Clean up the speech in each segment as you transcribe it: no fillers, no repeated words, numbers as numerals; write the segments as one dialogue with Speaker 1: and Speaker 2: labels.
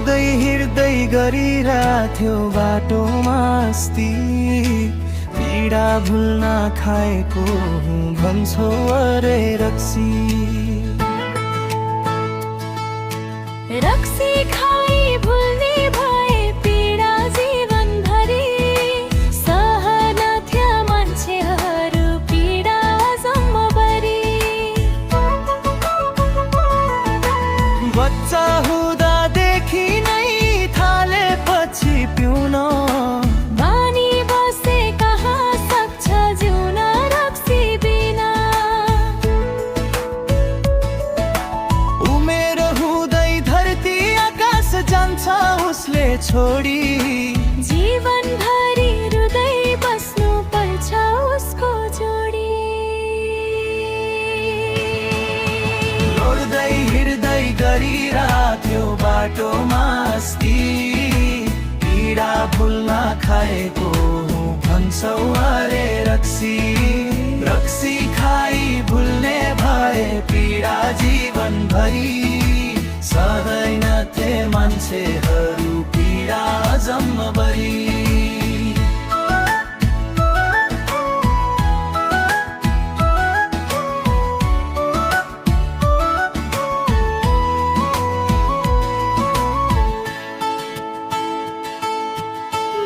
Speaker 1: लड्दै हिँड्दै गरिरहेथ्यो बाटोमा अस्ति, पीडा भुल्न खाएको हुँ भन्छौ अरे रक्सी।
Speaker 2: रक्सी खाई भुल्ने भए पीडा जीवनभरि, सहन्थ्या मान्छेहरू पीडा जम्मभरि।
Speaker 1: बच्चा हुँदादेखि नै थालेपछि पिउन,
Speaker 2: बानी बसे कहाँ सक्छ जिउन रक्सी बिना।
Speaker 1: उमेर हुँदै धरती आकाश जान्छ उसले छोडी,
Speaker 2: जीवनभरि हृदय बस्नु पर्छ उसको जोडी।
Speaker 1: लड्दै हिँड्दै गरिरहेथ्यो बाटोमा अस्ति, पीडा भुल्न खाएको हुँ भन्छौ अरे रक्सी। रक्सी खाई भुल्ने भए पीडा जीवनभरि, सहदैनथे मान्छेहरू पीडा जम्मभरि।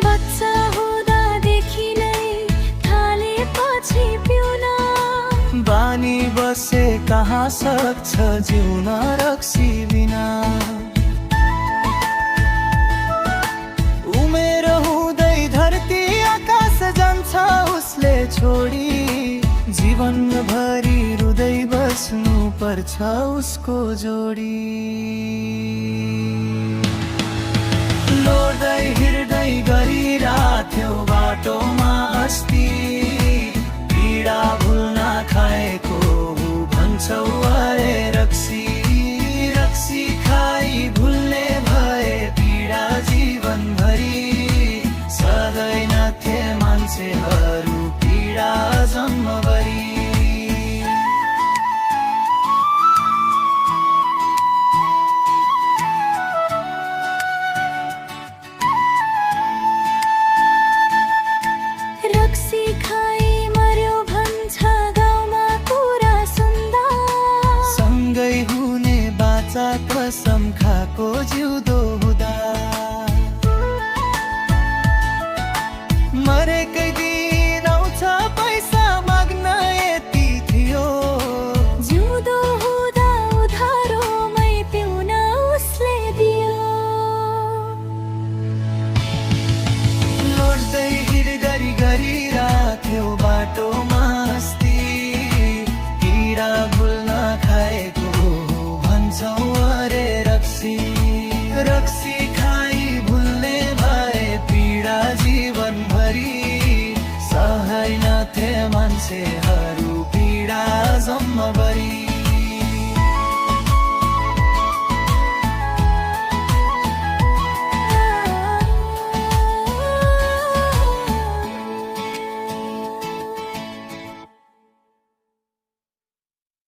Speaker 2: बच्चा हुँदादेखि नै थालेपछि पिउन,
Speaker 1: बानी बसे कहाँ सक्छ जिउन रक्सी बिना। उमेर हुँदै धरती आकाश जान्छ उसले छोडी, जीवनभरि हृदय बस्नु पर्छ उसको जोडी। लड्दै हिँड्दै गरिरहेथ्यो बाटोमा अस्ति, पीडा भुल्न खाएको हुँ भन्छौ अरे रक्सी। रक्सी खाई भुल्ने भए पीडा जीवनभरि, सहदैनथे मान्छेहरू पीडा जम्मभरि।
Speaker 2: रक्सी खाई मर्यो भन्छ गाउँमा कुरा सुन्दा,
Speaker 1: सँगै हुने बाचा कसम खाएको जिउँदो